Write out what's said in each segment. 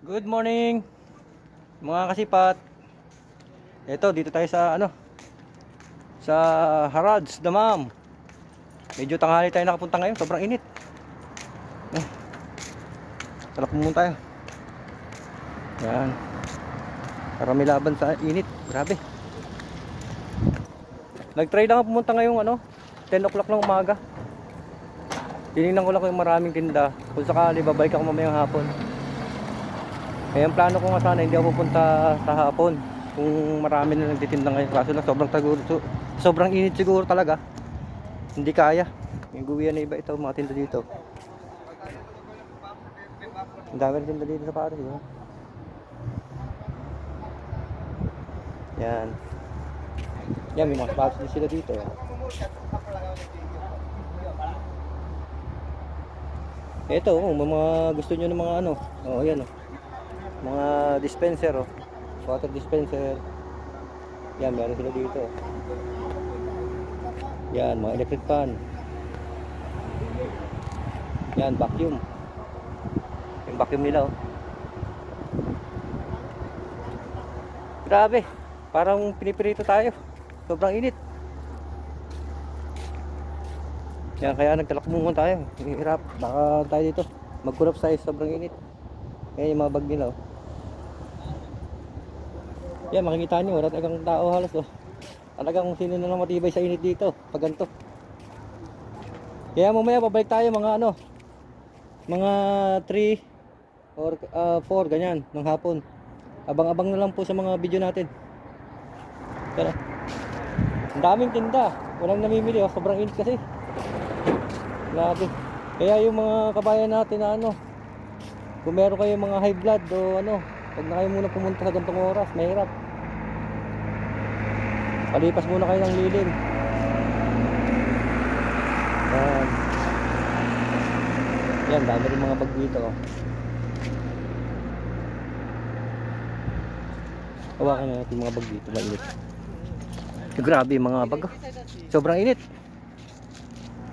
Good morning mga kasipat. Ito dito tayo sa sa Harads Damam. Medyo tanghali tayo nakapunta ngayon, sobrang init. Sarap muna tayo. Yan. Para may laban sa init, grabe. Nag-try lang ako pumunta ngayong 10 o'clock ng umaga. Tinignan ko lang kung maraming tinda. Kung sakali babalik ako mamayang hapon. Kaya ang plano ko nga sana hindi ako pupunta sa hapon kung marami na nagtitinda ngayon. Kaso lang sobrang init siguro talaga. Hindi kaya. Yung guwian na iba ito mga tinda dito. Ang dami na tinda dito sa Paris. Yan. Yan, may mga spots din sila dito. Ito, mga gusto nyo ng mga yan mga dispenser, water dispenser. Yan, meron sila dito. Yan, mga electric fan. Yan, vacuum. Yung vacuum nila, Grabe, parang pinipirito tayo. Sobrang init. Yan, kaya nagtalakmungan tayo. Hirap, baka tayo dito magkulap sa sobrang init. Kaya yung mga bag nila, Yan, makikita nyo, wala talagang tao halos, Talagang sino na lang matibay sa init dito pag ganito. Kaya mamaya pabalik tayo mga mga 3 or 4 ganyan ng hapon. Abang-abang na lang po sa mga video natin. Tara. Ang daming tinda, walang namimili, sobrang init kasi. Grabe. Kaya yung mga kabayan natin na kung meron kayong mga high blood o huwag na kayo muna pumunta sa gantong oras, mahirap. Palipas muna kayo ng lilim. Yan, dami rin mga bag dito. Hawakan na natin mga bag dito, mainit. Grabe yung mga bag, Sobrang init.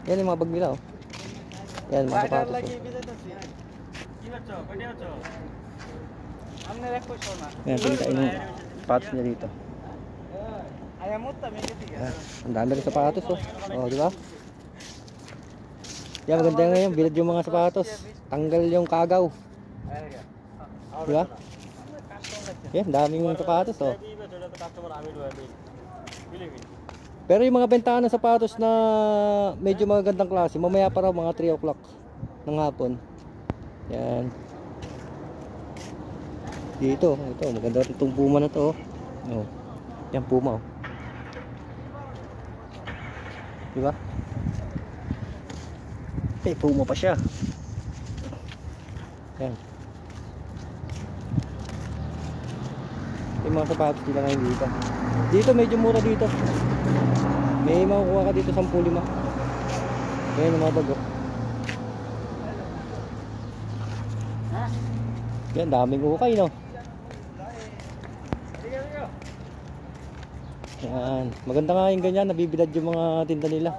Yan yung mga bag nila, Yan, mga sapatos, Yan, pinitain yung sapatos niya dito. Yan, ang dami rin sapatos, di ba? Yan, maganda ngayon, bilad yung mga sapatos. Tanggal yung kagaw. Di ba? Yan, daming mga sapatos, Pero yung mga bentahan ng sapatos na medyo magandang klase, mamaya pa raw mga 3 o'clock ng hapon. Yan. Dito, ito, maganda rin itong Puma na to, Yan, Puma, Diba? Puma pa siya. Yan. Yung mga sapatos nila ngayon dito. Dito medyo mura dito. May makukuha ka dito 10.5. Ayan yung mga bag, Yan, daming ukay, Yan, maganda nga yung ganyan, nabibilad yung mga tinda nila.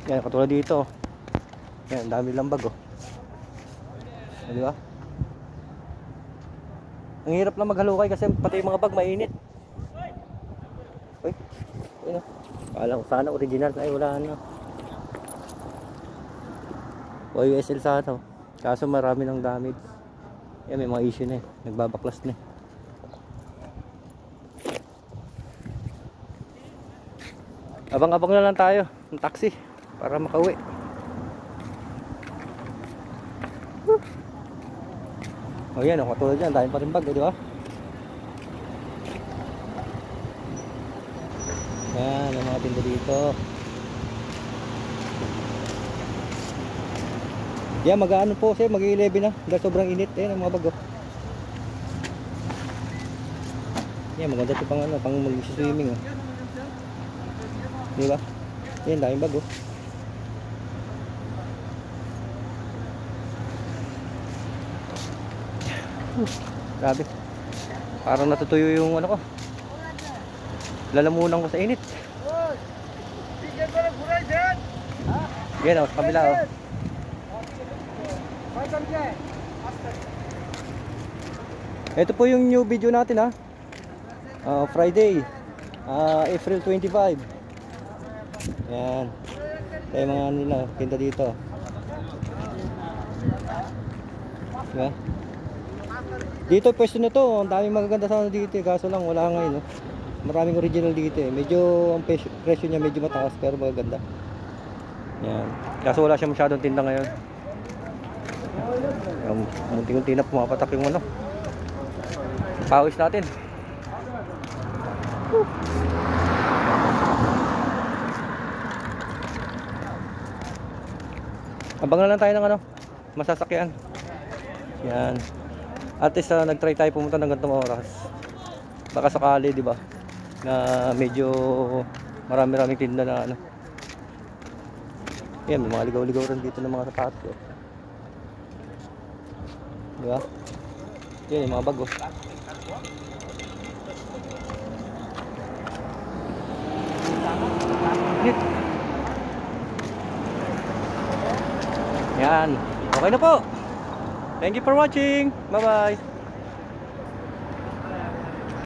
Yan, katulad dito. Yan, dami lang bag, Di ba? Ang hirap lang maghalukay kasi pati yung mga bag mainit. Uy, ayun, Kala ko sana original, ay wala na. YSL sana, kaso marami ng damage. Yan, may mga issue na nagbabaklas na Abang-abang na lang tayo ng taxi para makauwi. Yan, katulad dyan, dahil pa rin bag, di ba? Yan, yung mga tinda dito. Yan, mag-ano po siya, mag-11 na dahil sobrang init. Yan, ang mga bag, Yan, maganda ito pang mag-swimming, Di ba? Yan, daming bag, Grabe. Parang natutuyo yung ko. Lalamunan ko sa init. Yan, sa kabila, Ito po yung new video natin ha. Friday, April 25. Yan. Kaya mga nila, tinda dito. Diba? Dito pwesto na to, ang daming magaganda sana dito eh. Kaso lang wala ngayon no? Maraming original dito eh. Medyo ang presyo niya medyo mataas pero magaganda. Yan. Kaso wala siya masyadong tinda ngayon. Munti-unti na pumapatak yung ano, pawis natin. Abangan lang tayo ng ano, masasakyan. Yan. At least nag-try tayo pumunta ng ganitong oras. Baka sakali, di ba? Na medyo marami-raming tinda na ano. Yan, may mga ligaw-ligaw rin dito ng mga sapatos. Di ba? Yan, yung mga bago. Yan. Okay na po. Thank you for watching. Bye-bye.